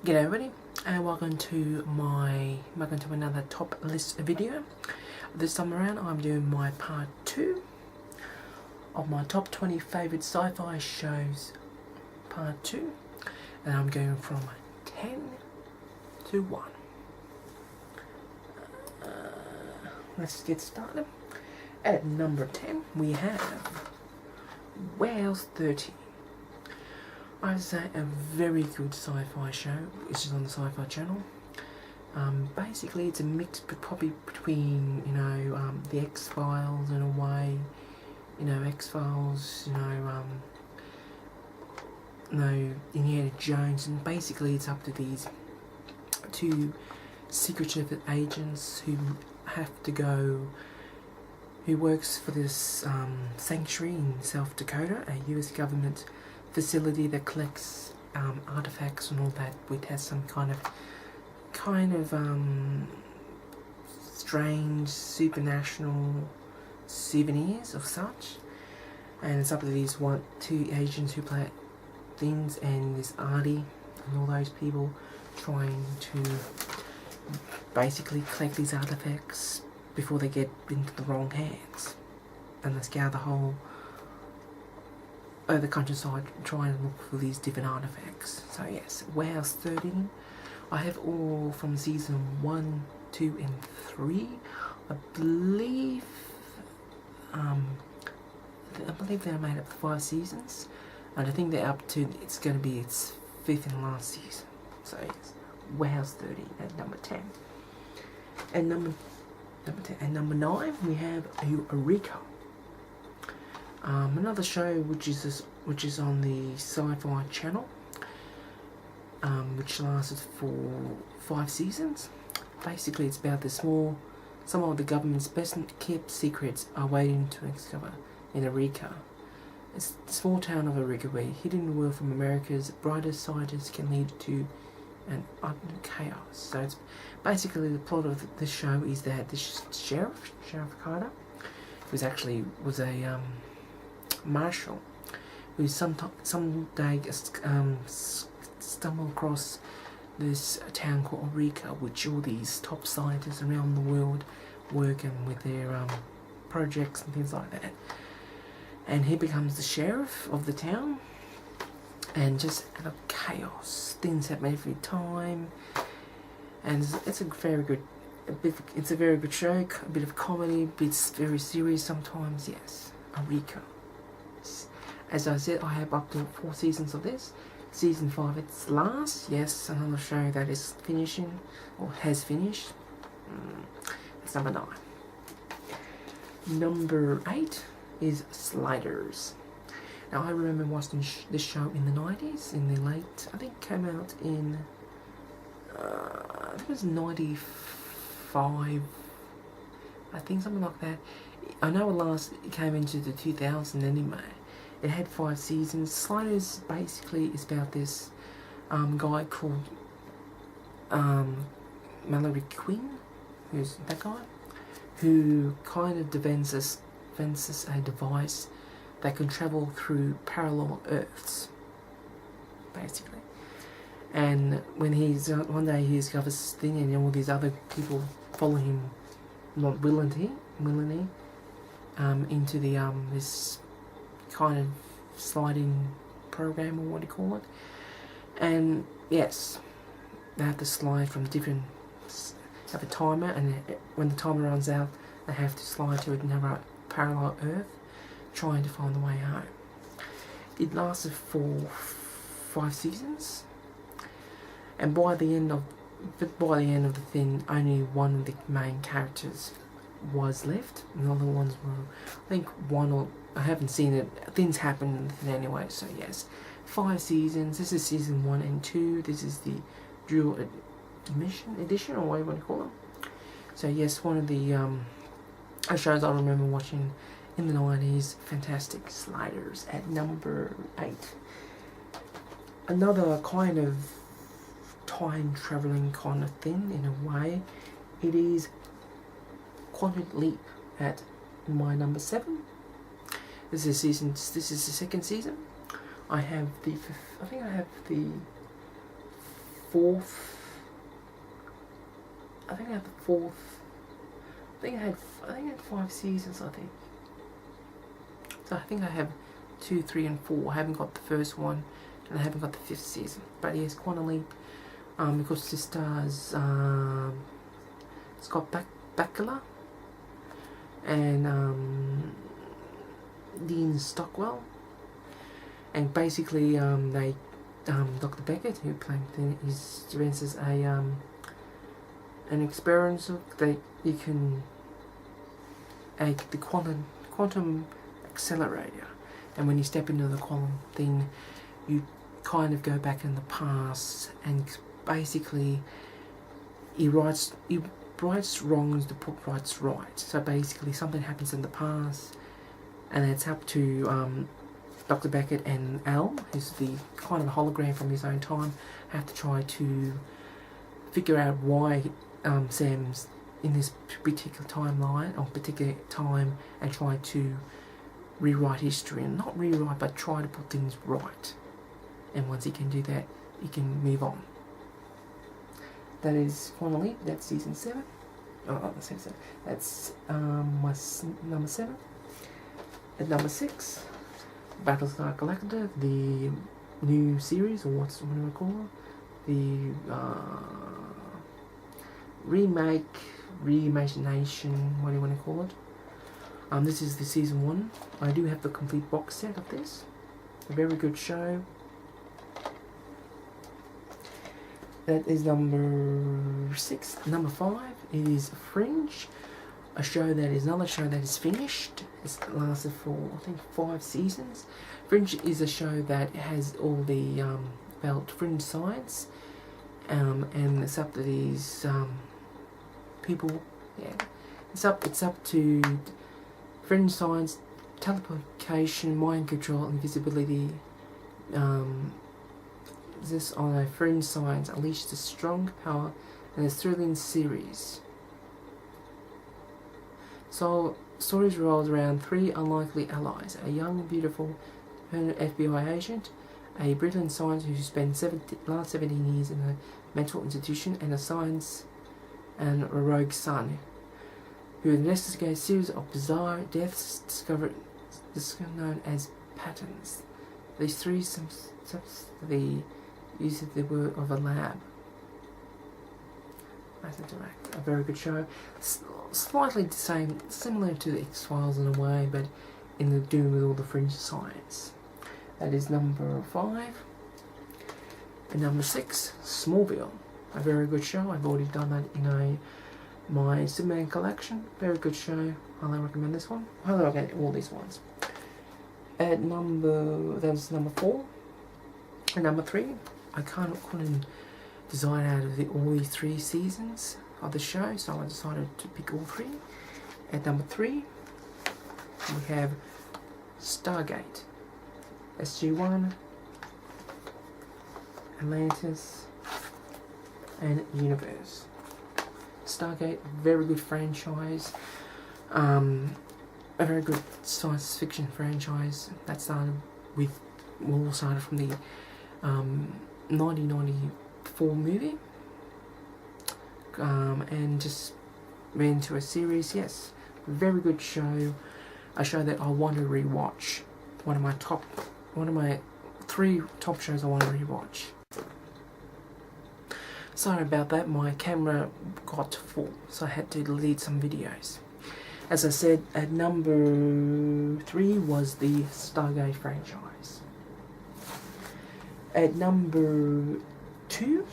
G'day everybody, and welcome to another top list video. This time around I'm doing my part 2 of my top 20 favourite sci-fi shows, part 2, and I'm going from 10 to 1. Let's get started. At number 10 we have Warehouse 30. I would say a very good sci-fi show, which is on the Sci-Fi Channel. Basically, it's a mix probably between, the X-Files in a way, X-Files, Indiana Jones, and basically it's up to these two secretive agents who have to go, who works for this sanctuary in South Dakota, a US government facility that collects artifacts and all that, which has some kind of strange supernatural souvenirs of such, and it's up to these two agents who play things, and this Artie and all those people trying to basically collect these artifacts before they get into the wrong hands, and they scour the whole the countryside trying to look for these different artifacts. So yes, Warehouse 30. I have all from season 1, 2 and 3. I believe they're made up of 5 seasons, and I think they're up to, it's going to be its 5th and last season. So yes, Warehouse 30 at number 10. And number 9 we have Eureka. Another show which is on the Sci-Fi Channel, which lasted for 5 seasons. Basically, it's about some of the government's best kept secrets are waiting to discover in Eureka. It's the small town of Eureka, where hidden in the world from America's brightest scientists can lead to an utter chaos. So it's basically, the plot of the show is that the Sheriff Carter, who's actually was a marshal, who someday stumbled across this town called Eureka, which all these top scientists around the world working with their projects and things like that. And he becomes the sheriff of the town, and just out of chaos, things happen every time, and it's a very good. It's a very good show. A bit of comedy, bits very serious sometimes. Yes, Eureka. As I said, I have up to 4 seasons of this. Season 5, it's last. Yes, another show that is finishing, or has finished. That's number 9. Number 8 is Sliders. Now, I remember watching this show in the 90s, in the late, I think it came out in, I think it was 95, I think, something like that. I know it came into the 2000 anyway. It had 5 seasons. Sliders basically is about this guy called Mallory Quinn, who's that guy, who kind of invents a device that can travel through parallel Earths, basically. And when one day he discovers this thing, and all these other people follow him, not willingly, into the this kind of sliding program, or what do you call it. And yes, they have to slide from different, have a timer, and when the timer runs out, they have to slide to another parallel Earth, trying to find the way home. It lasted for 5 seasons, and by the end of the thing, only one of the main characters was left, and the other ones were, I think, I haven't seen it. Things happen anyway. So yes, 5 seasons. This is season 1 and 2. This is the dual edition, or whatever you want to call it. So yes, one of the shows I remember watching in the 90s. Fantastic. Sliders at number 8. Another kind of time traveling kind of thing in a way. It is Quantum Leap at my number 7. This is the 2nd season. I think I have the fourth. I think I had the fourth. I think I had 5 seasons. I think. So I think I have 2, 3, and 4. I haven't got the first one, and I haven't got the 5th season. But yes, Quantum Leap, because this stars Scott Bakula and Dean Stockwell, and basically they Dr. Beckett, who played his events as an experience that you can the quantum accelerator, and when you step into the quantum thing, you kind of go back in the past, and basically he rights wrongs to put rights right. So basically something happens in the past, and it's up to Dr. Beckett and Al, who's the kind of a hologram from his own time, have to try to figure out why Sam's in this particular timeline or particular time, and try to rewrite history, and not rewrite, but try to put things right. And once he can do that, he can move on. That is finally, that's season 7. Oh, not season 7. That's my number 7. At number 6, Battlestar Collector, the new series, or what do we call it? The remake, reimagination, what do you want to call it? This is the season 1. I do have the complete box set of this. A very good show. That is number 6. Number 5 is Fringe, a show that is another show that is finished. It's lasted for, I think, 5 seasons. Fringe is a show that has all the about fringe science, and it's up to these people. Yeah, it's up to fringe science, teleportation, mind control, invisibility. This on a fringe science unleashes a strong power and a thrilling series. So stories revolves around 3 unlikely allies: a young, beautiful FBI agent, a brilliant scientist who spent last 17 years in a mental institution, and a science and a rogue son who investigates a series of bizarre deaths discovered known as patterns. These 3 the use of the word of a lab. A very good show. Slightly the same, similar to the X-Files in a way, but in the doing with all the fringe science. That is number 5. And number 6, Smallville. A very good show. I've already done that in my Superman collection. Very good show. Highly recommend this one. Highly recommend all these ones. At that's number 4. And number 3, I couldn't decide out of all these 3 seasons of the show, so I decided to pick all 3. At number 3, we have Stargate, SG-1, Atlantis, and Universe. Stargate, very good franchise, a very good science fiction franchise that started from the 1994 movie, and just ran into a series. Yes, very good show. A show that I want to rewatch. One of my 3 top shows I want to rewatch. Sorry about that, my camera got full, so I had to delete some videos. As I said, at number 3 was the Stargate franchise. At number 2,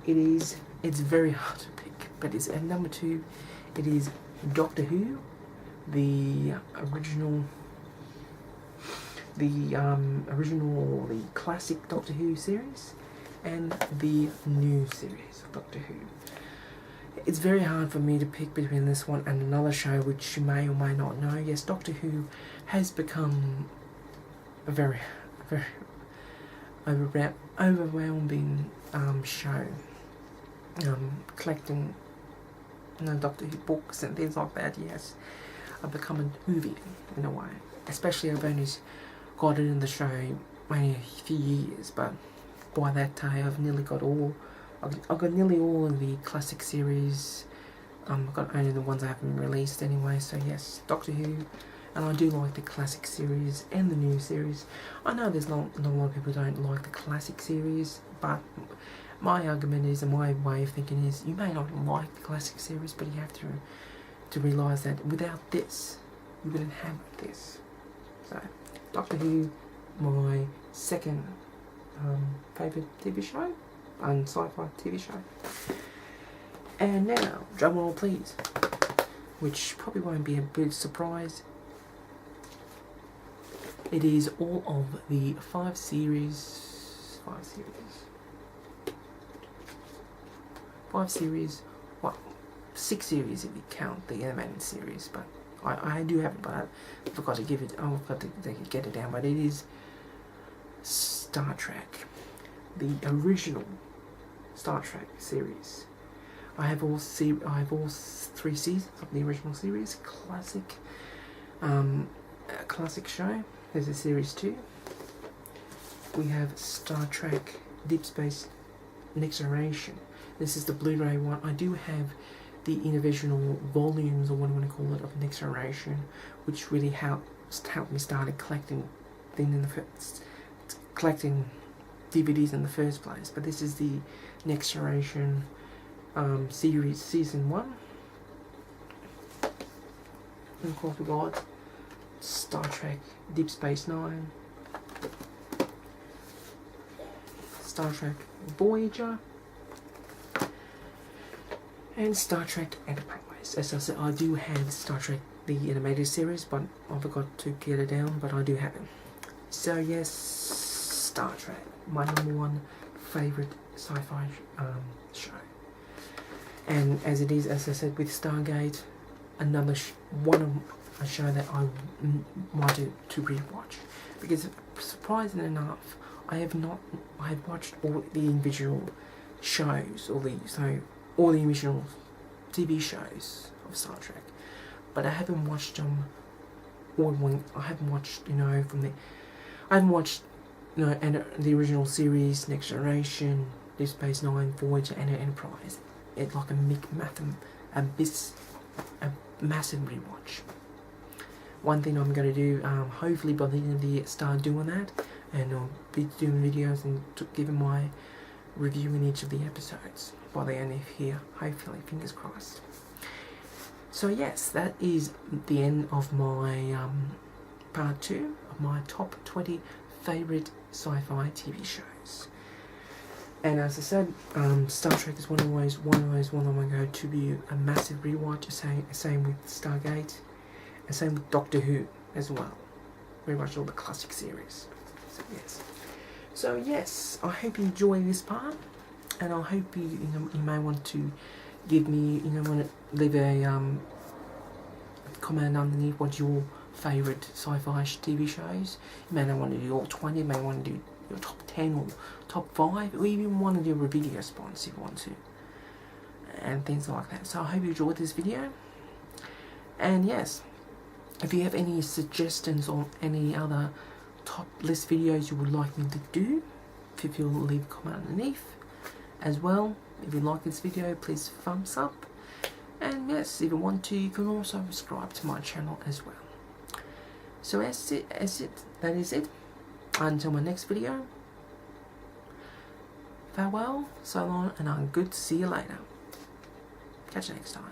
it's very hard to pick, but it's at number 2, it is Doctor Who, the classic Doctor Who series, and the new series of Doctor Who. It's very hard for me to pick between this one and another show which you may or may not know. Yes, Doctor Who has become a very, very overwhelming show. Collecting Doctor Who books and things like that, yes. I've become a movie in a way. Especially I've only got it in the show only a few years, but by that day I've nearly got all. I've got nearly all of the classic series. I've got only the ones I haven't released anyway. So yes, Doctor Who, and I do like the classic series and the new series. I know there's not a lot of people who don't like the classic series, but my argument is, and my way of thinking is, you may not like the classic series, but you have to realise that without this, you wouldn't have this. So, Doctor Who, my second favourite TV show, and sci-fi TV show. And now, drum roll please, which probably won't be a big surprise. It is all of the 5 series, what, 6 series if you count the animated series, but I do have it, but I forgot to give it, I forgot to get it down, but it is Star Trek, the original Star Trek series. I have all 3 seasons of the original series, classic show. There's a series 2. We have Star Trek Deep Space Next Generation. This is the Blu-ray one. I do have the individual volumes, or what I want to call it, of Next Generation, which really helped me start collecting collecting DVDs in the first place. But this is the Next Generation series, season 1. And of course we got Star Trek Deep Space Nine, Star Trek Voyager, and Star Trek Enterprise. As I said, I do have Star Trek the animated series, but I forgot to get it down, but I do have it. So yes, Star Trek, my #1 favourite sci-fi show. And as it is, as I said, with Stargate, another a show that I wanted to rewatch, because surprisingly enough, I have watched all the individual shows, all the original TV shows of Star Trek, but I haven't watched them all. I haven't watched, and the original series, Next Generation, Deep Space Nine, Voyager, and Enterprise. It's like a massive rewatch. One thing I'm going to do, hopefully by the end of the year, start doing that, and I'll be doing videos and giving my review in each of the episodes by the end of here, hopefully, fingers crossed. So yes, that is the end of my part 2 of my top 20 favourite sci-fi TV shows. And as I said, Star Trek is one of those I'm going to go to be a massive rewatch. Same with Stargate, and same with Doctor Who as well. Very much all the classic series. So yes, I hope you enjoy this part, and I hope you may want to give me, want to leave a comment underneath what your favourite sci-fi TV shows. You may not want to do all 20, you may want to do your top 10 or top 5, or even want to do a video response if you want to, and things like that. So I hope you enjoyed this video, and yes, if you have any suggestions or any other top list videos you would like me to do, if you'll leave a comment underneath as well. If you like this video, please thumbs up, and yes, if you want to, you can also subscribe to my channel as well. So that is it. Until my next video, farewell, so long, and I'm good to see you later. Catch you next time.